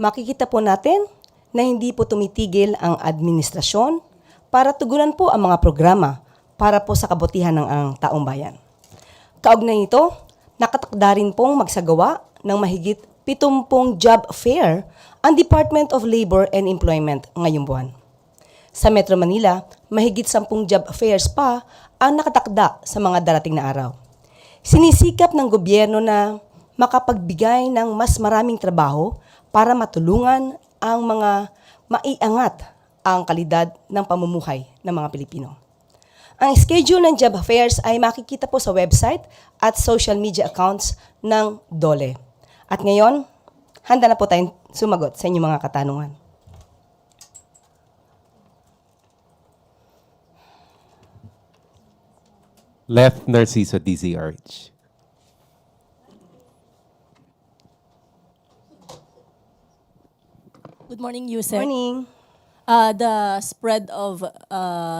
makikita po natin na hindi po tumitigil ang administrasyon para tugunan po ang mga programa para po sa kabutihan ng ang taong bayan. Kaugnay nito, nakatakda rin pong magsagawa ng mahigit 70 job fair ang Department of Labor and Employment ngayong buwan. Sa Metro Manila, mahigit 10 job fairs pa ang nakatakda sa mga darating na araw. Sinisikap ng gobyerno na makapagbigay ng mas maraming trabaho para matulungan ang mga maiangat ang kalidad ng pamumuhay ng mga Pilipino. Ang schedule ng job fairs ay makikita po sa website at social media accounts ng DOLE. At ngayon, handa na po tayong sumagot sa inyong mga katanungan. Left Narciso DZRH. Good morning, Yusek. Morning. The spread of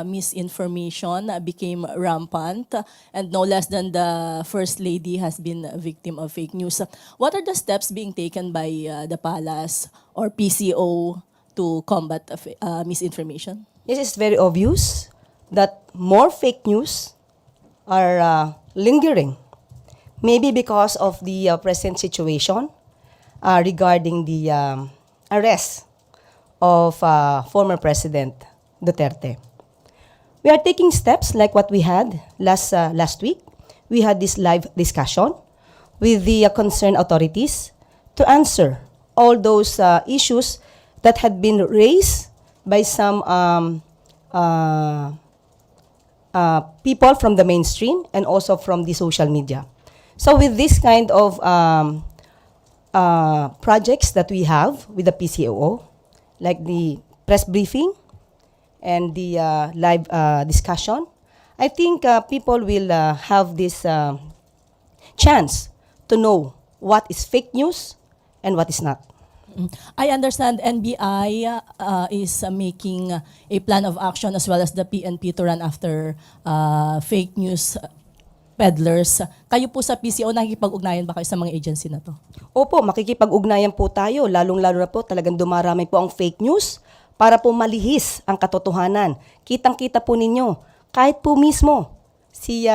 misinformation became rampant, and no less than the First Lady has been a victim of fake news. What are the steps being taken by the Palace or PCO to combat misinformation? Yes, it's very obvious that more fake news are lingering. Maybe because of the present situation regarding the arrest of former President Duterte. We are taking steps like what we had last week. We had this live discussion with the concerned authorities to answer all those issues that had been raised by some people from the mainstream and also from the social media. So with this kind of projects that we have with the PCOO, like the press briefing and the live discussion, I think people will have this chance to know what is fake news and what is not. I understand NBI is making a plan of action as well as the PNP to run after fake news peddlers. Kayo po sa PCO, nakikipag-ugnayan ba kayo sa mga agency na to? Opo, makikipag-ugnayan po tayo, lalong-lalo na po talagang dumarami po ang fake news para po malihis ang katotohanan. Kitang-kita po ninyo, kahit po mismo si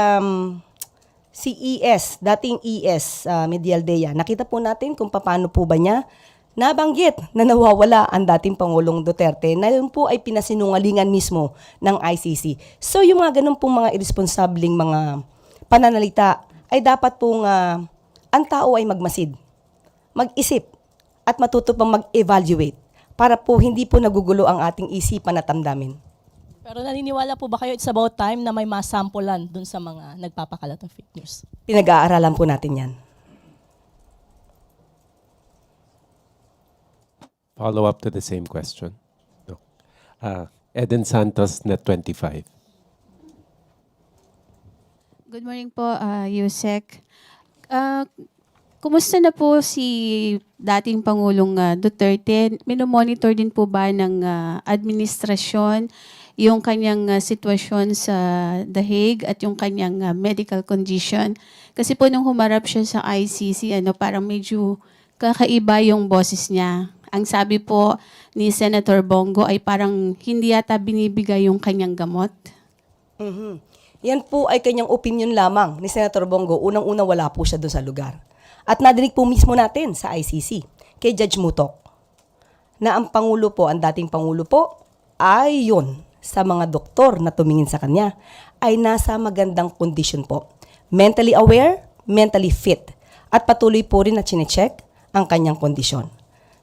ES, dating ES, Medialdea, nakita po natin kung paano po ba niya nabanggit na nawawala ang dating Pangulong Duterte na yun po ay pinasinungalingan mismo ng ICC. So yung mga ganun pong mga irresponsableng mga pananalita ay dapat pong ang tao ay magmasid, mag-isip at matuto pang mag-evaluate para po hindi po nagugulo ang ating isipan at damdamin. Pero naniniwala po ba kayo it's about time na may masampulan dun sa mga nagpapakalat ng fake news? Pinag-aaralan po natin yan. Follow up to the same question. No. Eden Santos, Net25. Good morning po, Yusek. Kumusta na po si dating Pangulong Duterte? Minomonitor din po ba ng administrasyon yung kanyang sitwasyon sa The Hague at yung kanyang medical condition? Kasi po nung humarap siya sa ICC, parang medyo kakaiba yung boses niya. Ang sabi po ni Senator Bongo ay parang hindi yata binibigay yung kanyang gamot. Mm-hmm. Yan po ay kanyang opinion lamang ni Senator Bongo. Unang-una wala po siya doon sa lugar. At nadinig po mismo natin sa ICC, kay Judge Mutok, na ang Pangulo po, ang dating Pangulo po, ay yun sa mga doktor na tumingin sa kanya, ay nasa magandang kondisyon po. Mentally aware, mentally fit, at patuloy po rin na chinecheck ang kanyang kondisyon.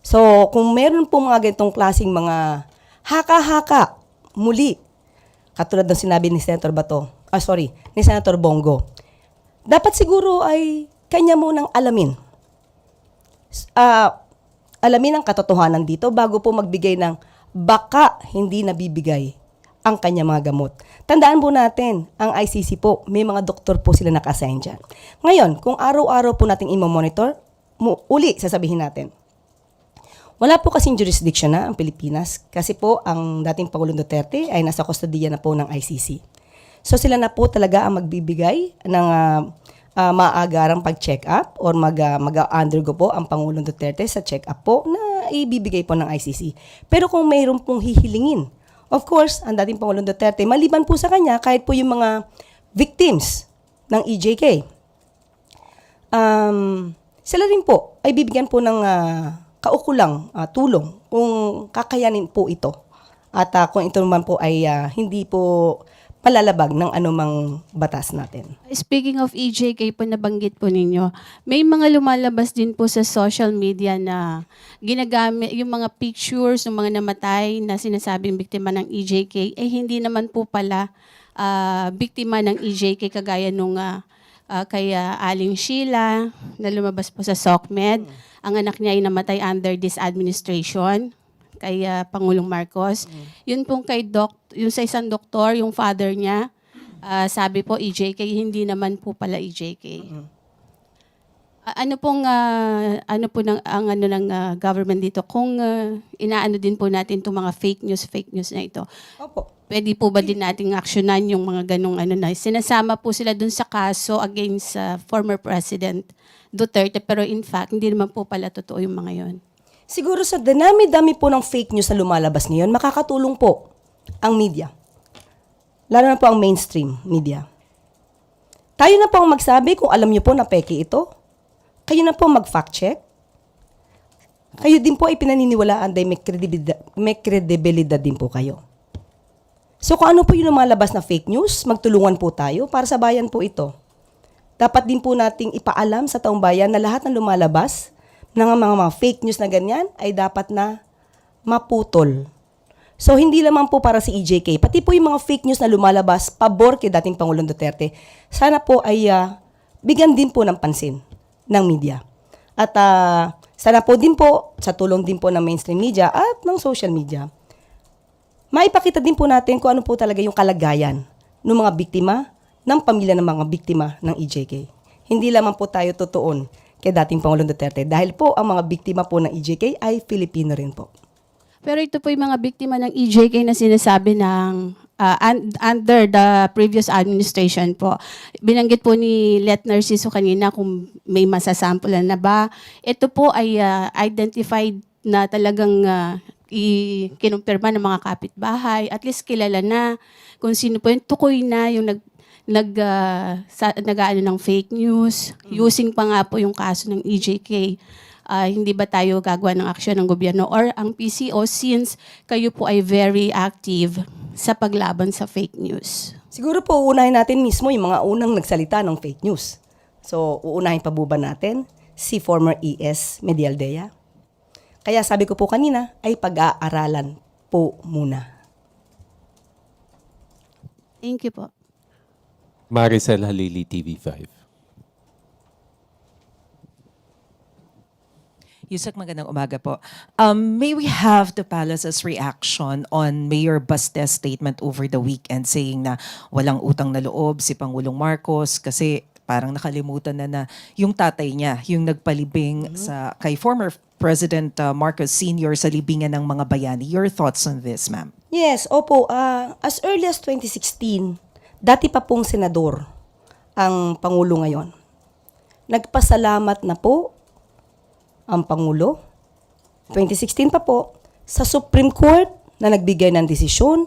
So, kung meron po mga ganitong klaseng mga haka-haka, muli, katulad ng sinabi ni Senator ni Senator Bongo, dapat siguro ay kanya munang alamin. Alamin ang katotohanan dito bago po magbigay ng baka hindi nabibigay ang kanya mga gamot. Tandaan po natin, ang ICC po, may mga doktor po sila naka-assign dyan. Ngayon, kung araw-araw po natin i-monitor, uli sasabihin natin, wala po kasing jurisdiction na ang Pilipinas kasi po ang dating Pangulong Duterte ay nasa kustodiya na po ng ICC. So sila na po talaga ang magbibigay ng maagarang pag-check up or mag-undergo po ang Pangulong Duterte sa check up po na ibibigay po ng ICC. Pero kung mayroon pong hihilingin, of course, ang dating Pangulong Duterte, maliban po sa kanya, kahit po yung mga victims ng EJK, sila rin po ay bibigyan po ng kaukulang tulong kung kakayanin po ito. At kung ito naman po ay hindi po palalabag ng anumang batas natin. Speaking of EJK po, nabanggit po ninyo, may mga lumalabas din po sa social media na ginagamit yung mga pictures ng mga namatay na sinasabing biktima ng EJK, hindi naman po pala biktima ng EJK kagaya nung kay Aling Sheila na lumabas po sa SOCMED. Ang anak niya ay namatay under this administration kay Pangulong Marcos. Yun pong yung sa isang doktor, yung father niya, sabi po EJK, hindi naman po pala EJK. Ano po ng government dito kung inaano din po natin itong mga fake news na ito? Opo. Pwede po ba din nating aksyonan yung mga ganong na sinasama po sila dun sa kaso against former President Duterte, pero in fact hindi naman po pala totoo yung mga yon. Siguro sa dami-dami po ng fake news na lumalabas ngayon, makakatulong po ang media. Lalo na po ang mainstream media. Tayo na po ang magsabi kung alam niyo po na peke ito. Kayo na po mag-fact check. Kayo din po ay pinaniniwalaan dahil may kredibilidad din po kayo. So kung ano po yung lumalabas na fake news, magtulungan po tayo para sa bayan po ito. Dapat din po nating ipaalam sa taong bayan na lahat ng lumalabas ng mga fake news na ganyan ay dapat na maputol. So hindi lamang po para si EJK, pati po yung mga fake news na lumalabas pabor kay dating Pangulong Duterte, sana po ay bigyan din po ng pansin ng media. At sana po din po, sa tulong din po ng mainstream media at ng social media, maipakita din po natin kung ano po talaga yung kalagayan ng mga biktima, ng pamilya ng mga biktima ng EJK. Hindi lamang po tayo tutuon kay dating Pangulong Duterte dahil po ang mga biktima po ng EJK ay Filipino rin po. Pero ito po yung mga biktima ng EJK na sinasabi ng under the previous administration po. Binanggit po ni Let Narciso kanina kung may masasampulan na ba. Ito po ay identified na talagang kinumpirma ng mga kapitbahay. At least kilala na kung sino po yung tukoy na yung nag-aano ng fake news. Using pa nga po yung kaso ng EJK. Hindi ba tayo gagawa ng aksyon ng gobyerno or ang PCO since kayo po ay very active sa paglaban sa fake news? Siguro po uunahin natin mismo yung mga unang nagsalita ng fake news. So uunahin pa ba natin si former ES Medialdea? Kaya sabi ko po kanina ay pag-aaralan po muna. Thank you po. Maricel Halili, TV5. Yusek, magandang umaga po. May we have the palace's reaction on Mayor Baste's statement over the weekend saying na walang utang na loob si Pangulong Marcos kasi parang nakalimutan na yung tatay niya, yung nagpalibing kay former President Marcos Sr. sa libingan ng mga bayani. Your thoughts on this, ma'am? Yes, opo. As early as 2016, dati pa pong senador ang Pangulo ngayon. Nagpasalamat na po ang Pangulo, 2016 pa po, sa Supreme Court na nagbigay ng desisyon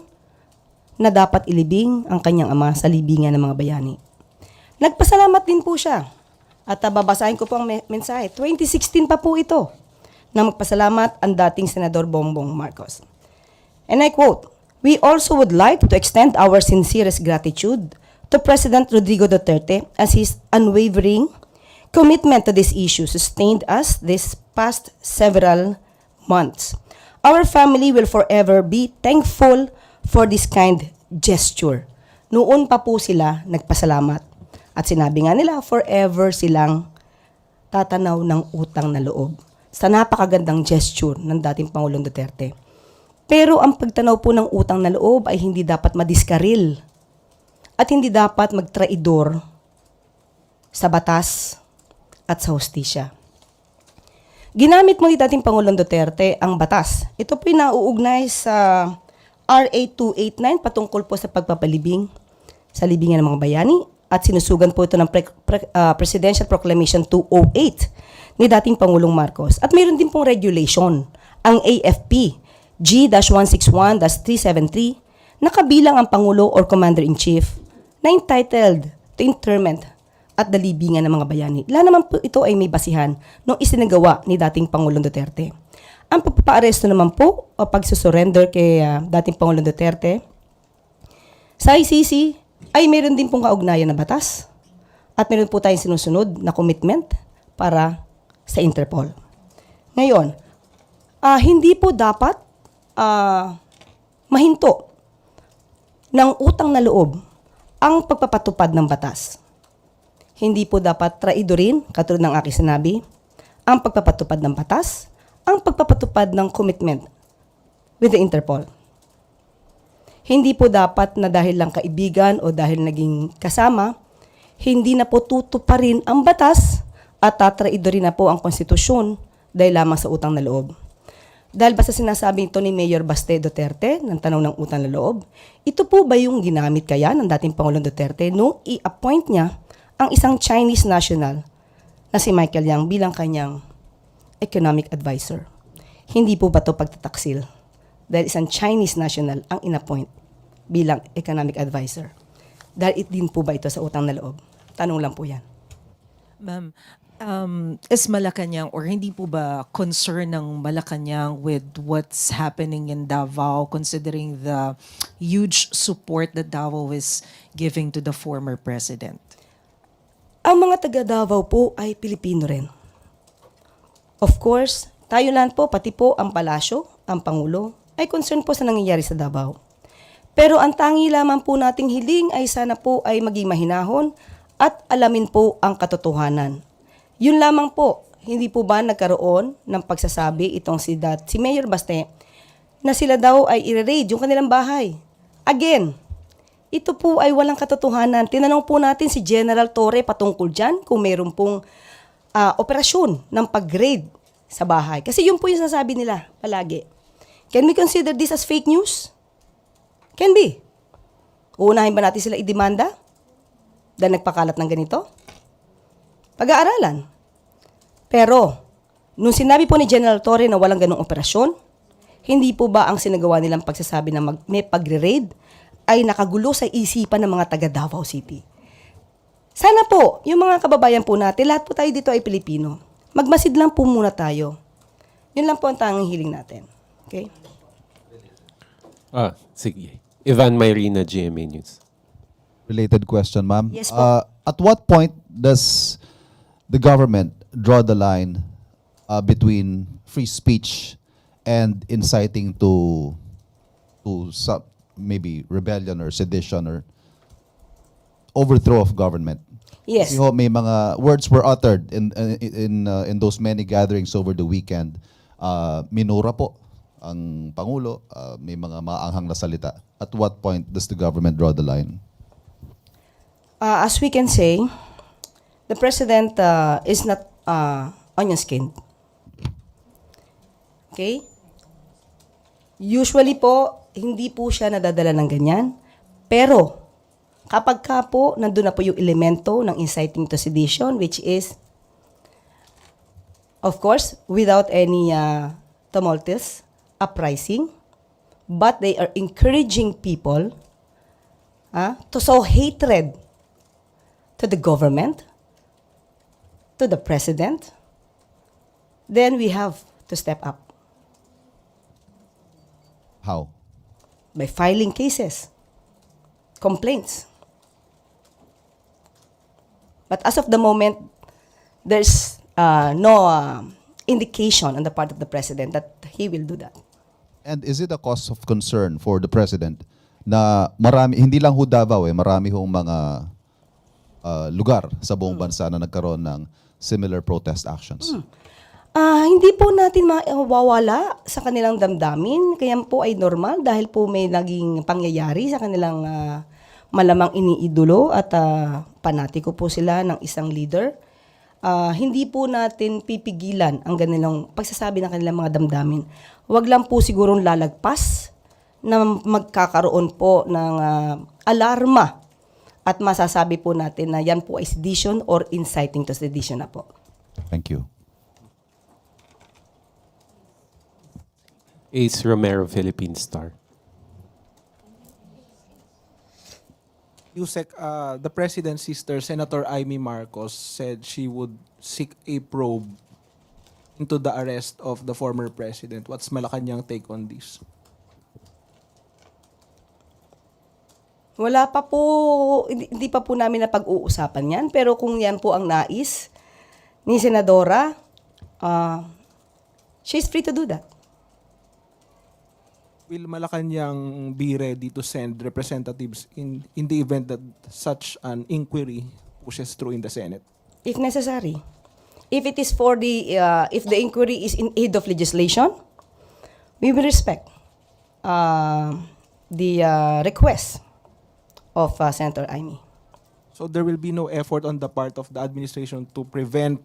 na dapat ilibing ang kanyang ama sa libingan ng mga bayani. Nagpasalamat din po siya. At babasahin ko po ang mensahe. 2016 pa po ito na magpasalamat ang dating Senador Bongbong Marcos. And I quote, "We also would like to extend our sincerest gratitude to President Rodrigo Duterte as his unwavering commitment to this issue sustained us this past several months. Our family will forever be thankful for this kind gesture." Noon pa po sila nagpasalamat. At sinabi nga nila, forever silang tatanaw ng utang na loob sa napakagandang gesture ng dating Pangulong Duterte. Pero ang pagtanaw po ng utang na loob ay hindi dapat madiskaril at hindi dapat magtraidor sa batas at sa hustisya. Ginamit mo ni dating Pangulong Duterte ang batas. Ito po yung nauugnay sa RA 289 patungkol po sa pagpapalibing sa libingan ng mga bayani at sinusugan po ito ng Presidential Proclamation 208 ni dating Pangulong Marcos. At mayroon din pong regulation ang AFP G-161-373 na kabilang ang Pangulo or Commander-in-Chief na entitled to interment at dalibingan ng mga bayani. Lahat naman po ito ay may basihan nung isinagawa ni dating Pangulong Duterte. Ang pagpapaaresto naman po o pagsusurrender kay dating Pangulong Duterte sa ICC ay meron din pong kaugnayan na batas at meron po tayong sinusunod na commitment para sa Interpol. Ngayon, hindi po dapat mahinto ng utang na loob ang pagpapatupad ng batas. Hindi po dapat traidorin, katulad ng aking sinabi, ang pagpapatupad ng batas, ang pagpapatupad ng commitment with the Interpol. Hindi po dapat na dahil lang kaibigan o dahil naging kasama, hindi na po tutuparin ang batas at tatraidorin na po ang konstitusyon dahil lamang sa utang na loob. Dahil basta sinasabi ito ni Mayor Baste Duterte ng tanong ng utang na loob, ito po ba yung ginamit kaya ng dating Pangulong Duterte nung i-appoint niya ang isang Chinese national na si Michael Yang bilang kanyang economic advisor? Hindi po ba ito pagtataksil? Dahil isang Chinese national ang in-appoint bilang economic advisor. Dahil din po ba ito sa utang na loob? Tanong lang po yan. Ma'am, is Malacanang or hindi po ba concern ng Malacanang with what's happening in Davao considering the huge support that Davao is giving to the former president? Ang mga taga Davao po ay Pilipino rin. Of course, tayo lang po, pati po ang palasyo, ang Pangulo, ay concern po sa nangyayari sa Davao. Pero ang tangi lamang po nating hiling ay sana po ay maging mahinahon at alamin po ang katotohanan. Yun lamang po, hindi po ba nagkaroon ng pagsasabi itong si Mayor Baste na sila daw ay i-raid yung kanilang bahay. Again, ito po ay walang katotohanan. Tinanong po natin si General Torre patungkol dyan kung mayroon pong operasyon ng pag-raid sa bahay. Kasi yun po yung sasabi nila palagi. Can we consider this as fake news? Can be. Uunahin ba natin sila idemanda dahil nagpakalat ng ganito? Pag-aaralan. Pero, nung sinabi po ni General Torre na walang ganong operasyon, hindi po ba ang sinagawa nilang pagsasabi na may pagre-raid ay nakagulo sa isipan ng mga taga Davao City? Sana po, yung mga kababayan po natin, lahat po tayo dito ay Pilipino. Magmasid lang po muna tayo. Yun lang po ang tanging hiling natin. Okay? Sige. Ivan Mayrina, GMA News. Related question, ma'am. Yes po. At what point does the government draw the line between free speech and inciting to some, maybe rebellion or sedition or overthrow of government? Yes. Kasi ho, may mga words were uttered in those many gatherings over the weekend. Minura po ang Pangulo, may mga maanghang na salita. At what point does the government draw the line? As we can say, the President is not onion-skinned. Okay? Usually po, hindi po siya nadadala ng ganyan. Pero, kapag ka po, nandun na po yung elemento ng inciting to sedition, which is, of course, without any tumultuous uprising, but they are encouraging people to sow hatred to the government, to the president, then we have to step up How? by filing cases, complaints. But as of the moment, there's no indication on the part of the president that he will do that. And is it a cause of concern for the president na marami, hindi lang ho Davao, marami hong mga lugar sa buong bansa na nagkaroon ng similar protest actions? Hindi po natin mawawala sa kanilang damdamin. Kaya po ay normal dahil po may naging pangyayari sa kanilang malamang iniidolo at panatiko po sila ng isang leader. Hindi po natin pipigilan ang ganilang pagsasabi ng kanilang mga damdamin. Huwag lang po sigurong lalagpas na magkakaroon po ng alarma at masasabi po natin na yan po ay sedition or inciting to sedition na po. Thank you. Ace Romero, Philippine Star. Yusek, the president's sister, Senator Amy Marcos, said she would seek a probe into the arrest of the former president. What's Malacanang take on this? Wala pa po, hindi pa po namin napag-uusapan yan. Pero kung yan po ang nais ni Senadora, she's free to do that. Will Malacanang be ready to send representatives in the event that such an inquiry pushes through in the Senate? If necessary. If it is for if the inquiry is in aid of legislation, we will respect the request of Senator Amy. So there will be no effort on the part of the administration to prevent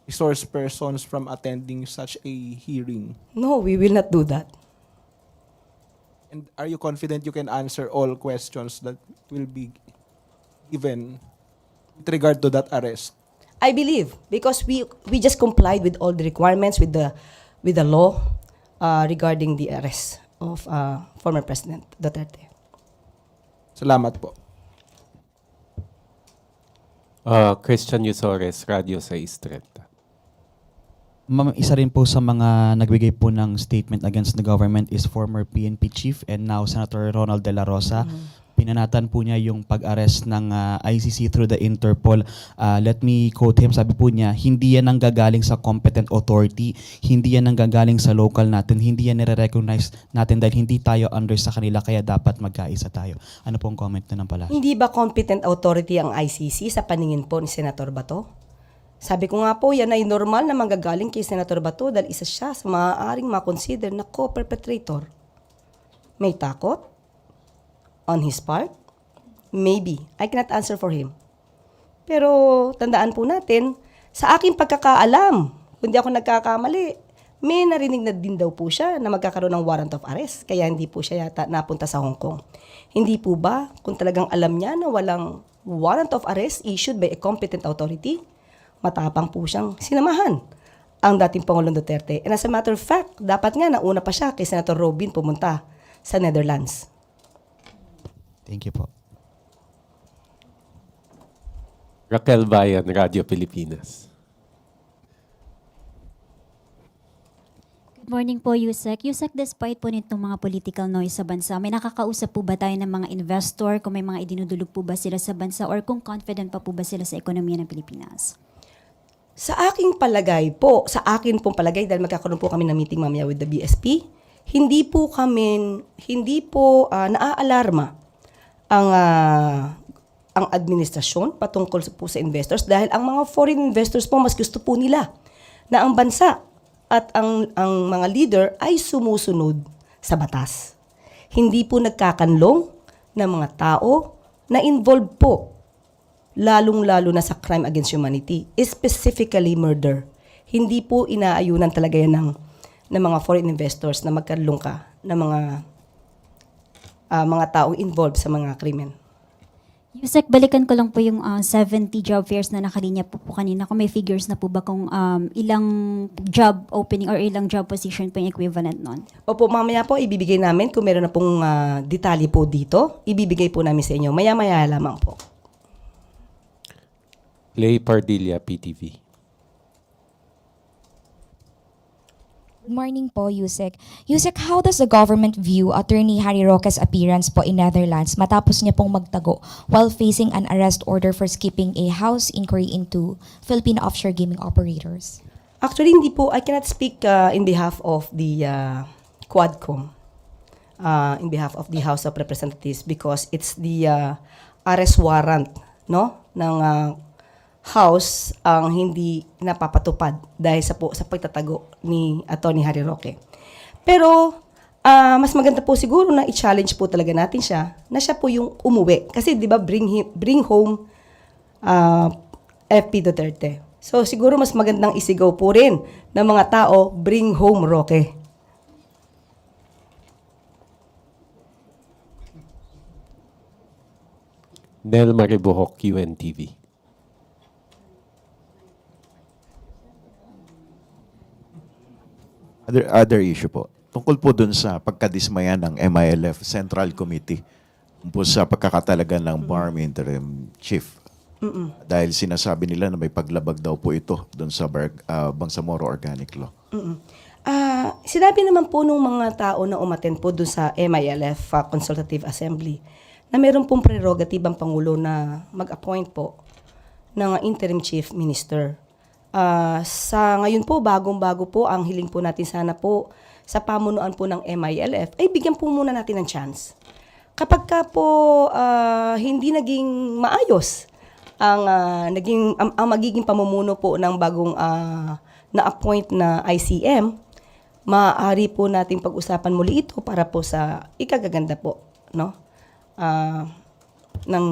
resource persons from attending such a hearing? No, we will not do that. And are you confident you can answer all questions that will be given with regard to that arrest? I believe because we just complied with all the requirements with the law regarding the arrest of former President Duterte. Salamat po. Christian Yusores, Radio 630. Ma'am, isa rin po sa mga nagbigay po ng statement against the government is former PNP chief and now Senator Ronald De La Rosa. Pinanatan po niya yung pag-arrest ng ICC through the Interpol. Let me quote him. Sabi po niya, hindi yan nanggagaling sa competent authority, hindi yan nanggagaling sa local natin, hindi yan nire-recognize natin dahil hindi tayo under sa kanila kaya dapat magkaisa tayo. Ano pong comment na ng pala? Hindi ba competent authority ang ICC sa paningin po ni Senator Bato? Sabi ko nga po, yan ay normal na manggagaling kay Senator Bato dahil isa siya sa maaaring makonsider na co-perpetrator. May takot? On his part? Maybe. I cannot answer for him. Pero tandaan po natin, sa aking pagkakaalam, kung di ako nagkakamali, may narinig na din daw po siya na magkakaroon ng warrant of arrest. Kaya hindi po siya yata napunta sa Hong Kong. Hindi po ba, kung talagang alam niya na walang warrant of arrest issued by a competent authority, matapang po siyang sinamahan ang dating Pangulong Duterte. And as a matter of fact, dapat nga nauna pa siya kay Senator Robin pumunta sa Netherlands. Thank you po. Raquel Bayan, Radio Pilipinas. Good morning po, Yusek. Yusek, despite po nitong mga political noise sa bansa, may nakakausap po ba tayo ng mga investor, kung may mga idinudulog po ba sila sa bansa, or kung confident pa po ba sila sa ekonomiya ng Pilipinas? Sa aking palagay po, sa akin pong palagay, dahil magkakaroon po kami ng meeting mamaya with the BSP, hindi po naaalarma ang administrasyon patungkol po sa investors dahil ang mga foreign investors po mas gusto po nila na ang bansa at ang mga leader ay sumusunod sa batas. Hindi po nagkakanlong ng mga tao na involved po lalong-lalo na sa crime against humanity, specifically murder. Hindi po inaayunan talaga yan ng mga foreign investors na magkalong ka ng mga taong involved sa mga krimen. Yusek, balikan ko lang po yung 70 job fairs na nakalinya po kanina. Kung may figures na po ba kung ilang job opening or ilang job position po yung equivalent nun? Opo, mamaya po ibibigay namin kung meron na pong detalye po dito. Ibibigay po namin sa inyo. Maya-maya lamang po. Lay Pardilla, PTV. Good morning po, Yusek. Yusek, how does the government view Attorney Harry Roque's appearance po in Netherlands matapos niya pong magtago while facing an arrest order for skipping a House inquiry into Philippine offshore gaming operators? Actually, hindi po. I cannot speak in behalf of the Quadcom, in behalf of the House of Representatives because it's the arrest warrant ng House ang hindi napapatupad dahil sa pagtatago ni Atty. Harry Roque. Pero mas maganda po siguro na i-challenge po talaga natin siya na siya po yung umuwi. Kasi di ba bring home FP Duterte. So siguro mas magandang isigaw po rin ng mga tao, bring home Roque. Nel Maribohok, UNTV. Other issue po. tungkol po dun sa pagkadismaya ng MILF Central Committee po sa pagkakatalaga ng BARM Interim Chief. Dahil sinasabi nila na may paglabag daw po ito dun sa Bangsamoro Organic Law. Sinabi naman po nung mga tao na umaten po doon sa MILF Consultative Assembly na meron pong prerogative ang Pangulo na mag-appoint po ng interim chief minister. Sa ngayon po, bagong-bago po, ang hiling po natin sana po sa pamunuan po ng MILF, ay bigyan po muna natin ng chance. Kapag ka po hindi naging maayos ang magiging pamumuno po ng bagong na-appoint na ICM, maaari po nating pag-usapan muli ito para po sa ikagaganda po, no? Ng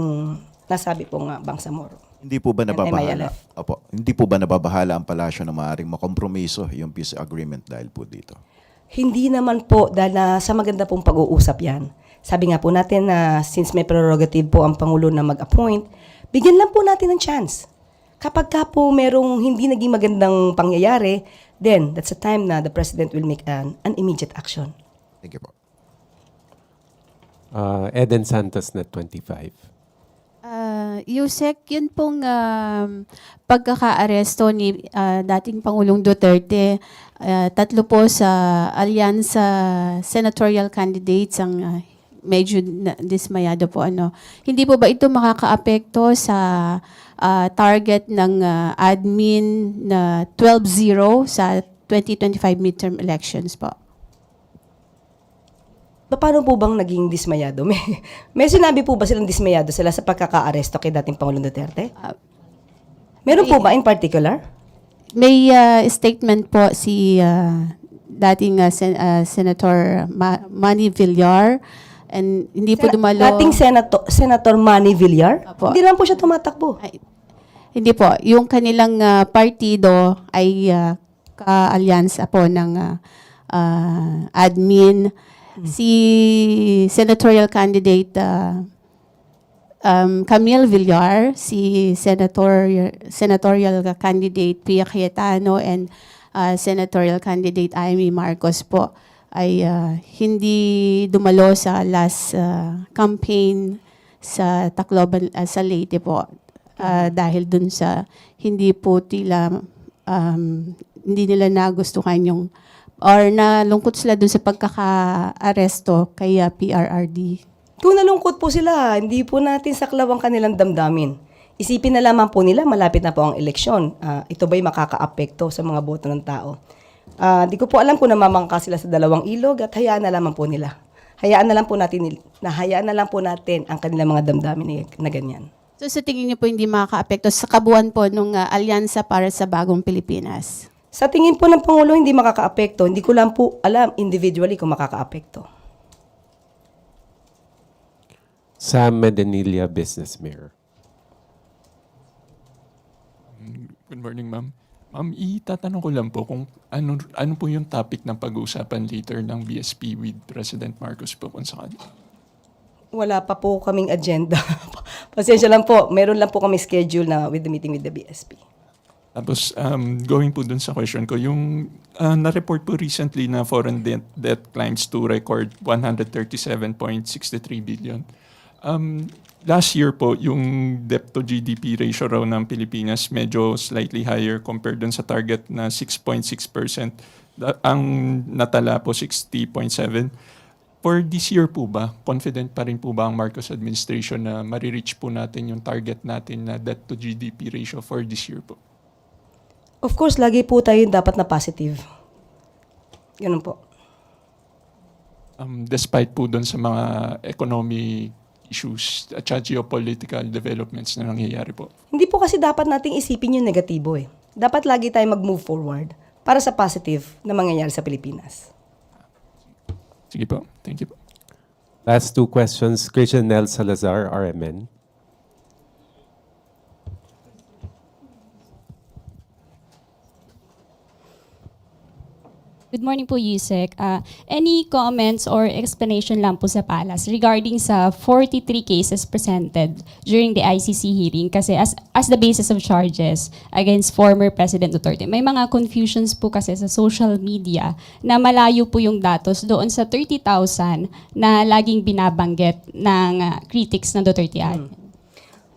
nasabi po nga Bangsamoro. Hindi po ba And nababahala? MILF. Opo. Hindi po ba nababahala ang palasyo na maaaring makompromiso yung peace agreement dahil po dito? Hindi naman po, dahil sa maganda pong pag-uusap yan. Sabi nga po natin na since may prerogative po ang Pangulo na mag-appoint, bigyan lang po natin ng chance. Kapag ka po merong hindi naging magandang pangyayari, then that's the time na the President will make an immediate action. Thank you po. Eden Santos, Net 25. Yusek, yun pong pagkaka-aresto ni dating Pangulong Duterte, tatlo po sa alyansa senatorial candidates ang medyo dismayado po. Hindi po ba ito makakaapekto sa target ng admin na 12-0 sa 2025 midterm elections po? Paano po bang naging dismayado? May sinabi po ba silang dismayado sila sa pagkaka-aresto kay dating Pangulong Duterte? Meron po ba in particular? May statement po si dating Senator Manny Villar, and hindi po dumalo. Dating Senator Manny Villar? Apo. Hindi naman po siya tumatakbo. Hindi po. Yung kanilang partido ay kaalyansa po ng admin. Si senatorial candidate Camille Villar, si senatorial candidate Pia Cayetano, and senatorial candidate Amy Marcos po ay hindi dumalo sa last campaign sa Tacloban, sa Leyte po, dahil dun sa hindi po hindi nila nagustuhan yung or nalungkot sila dun sa pagkaka-aresto kay PRRD. Kung nalungkot po sila, hindi po natin saklaw ang kanilang damdamin. Isipin na lamang po nila, malapit na po ang eleksyon. Ito ba'y makaka-apekto sa mga boto ng tao? Di ko po alam kung namamangka sila sa dalawang ilog at hayaan na lamang po nila. Hayaan na lang po natin ang kanilang mga damdamin na ganyan. So sa tingin niyo po hindi makaka-apekto sa kabuuan po ng alyansa para sa bagong Pilipinas? Sa tingin po ng Pangulo, hindi makaka-apekto. Hindi ko lang po alam individually kung makaka-apekto. Sam Medinilla, Business Mirror. Good morning, ma'am. Ma'am, itatanong ko lang po kung ano po yung topic ng pag-uusapan later ng BSP with President Marcos po kung sakali. Wala pa po kaming agenda. Pasensya lang po. Meron lang po kami schedule na with the meeting with the BSP. Tapos, going po dun sa question ko, yung na-report po recently na foreign debt climbs to record 137.63 billion. Last year po, yung debt to GDP ratio raw ng Pilipinas medyo slightly higher compared dun sa target na 6.6%. Ang natala po 60.7%. For this year po ba, confident pa rin po ba ang Marcos administration na marireach po natin yung target natin na debt to GDP ratio for this year po? Of course, lagi po tayo dapat na positive. Ganun po. Despite po doon sa mga economic issues at geopolitical developments na nangyayari po. Hindi po kasi dapat nating isipin yung negatibo eh. Dapat lagi tayo mag-move forward para sa positive na mangyayari sa Pilipinas. Sige po. Thank you po. Last two questions. Christian Nel Salazar, RMN. Good morning po, Yusek. Any comments or explanation lang po sa Palace regarding sa 43 cases presented during the ICC hearing? Kasi as the basis of charges against former President Duterte, may mga confusions po kasi sa social media na malayo po yung datos doon sa 30,000 na laging binabanggit ng critics ng Duterte ad.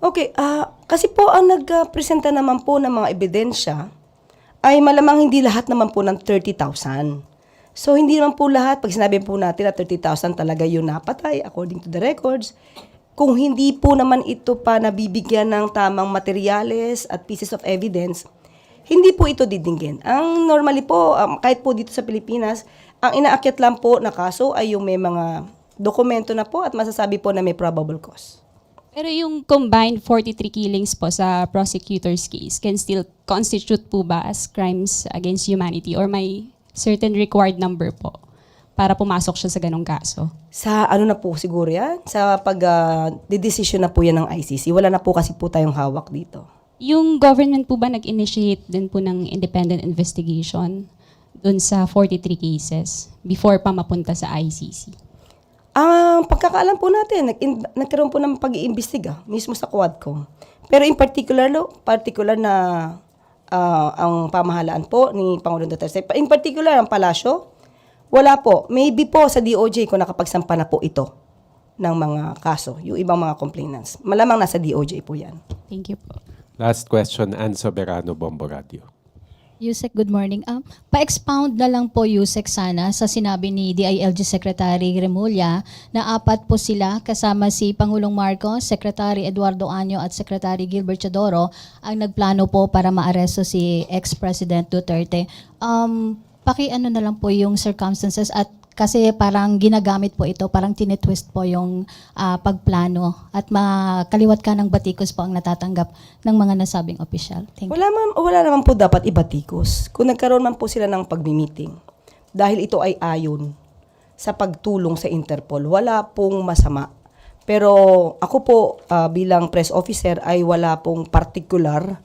Okay, kasi po ang nagpresenta naman po ng mga ebidensya ay malamang hindi lahat naman po ng 30,000. So hindi naman po lahat, pag sinabi po natin na 30,000 talaga yung napatay according to the records, kung hindi po naman ito pa nabibigyan ng tamang materyales at pieces of evidence, hindi po ito didinggin. Ang normally po, kahit po dito sa Pilipinas, ang inaakyat lang po na kaso ay yung may mga dokumento na po at masasabi po na may probable cause. Pero yung combined 43 killings po sa prosecutor's case can still constitute po ba as crimes against humanity or may certain required number po para pumasok siya sa ganong kaso? Sa ano na po siguro yan? Sa pag-decision na po yan ng ICC. Wala na po kasi po tayong hawak dito. Yung government po ba nag-initiate din po ng independent investigation dun sa 43 cases before pa mapunta sa ICC? Ang pagkakaalam po natin, nagkaroon po ng pag-iimbestiga mismo sa Quadcom. Pero in particular na ang pamahalaan po ni Pangulong Duterte, in particular ang palasyo, wala po. Maybe po sa DOJ kung nakapagsampa na po ito ng mga kaso, yung ibang mga complainants. Malamang nasa DOJ po yan. Thank you po. Last question, Ann Soberano, Bombo Radio. Yusek, good morning. Pa-expound na lang po, Yusek, sana sa sinabi ni DILG Secretary Remulla na 4 po sila kasama si Pangulong Marcos, Secretary Eduardo Año at Secretary Gilbert Chodoro ang nagplano po para maaresto si ex-President Duterte. Paki-ano na lang po yung circumstances at kasi parang ginagamit po ito, parang tinitwist po yung pagplano at makaliwat ka ng batikos po ang natatanggap ng mga nasabing opisyal. Thank you. Wala naman po dapat ibatikos. Kung nagkaroon man po sila ng pagmi-meeting, dahil ito ay ayon sa pagtulong sa Interpol, wala pong masama. Pero ako po bilang press officer ay wala pong particular,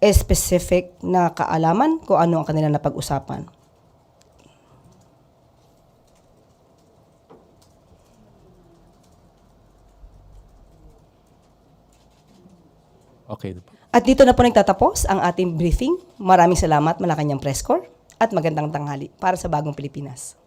specific na kaalaman kung ano ang kanila napag-usapan. Okay na po. At dito na po nagtatapos ang ating briefing. Maraming salamat, Malacanang Press Corps, at magandang tanghali para sa Bagong Pilipinas.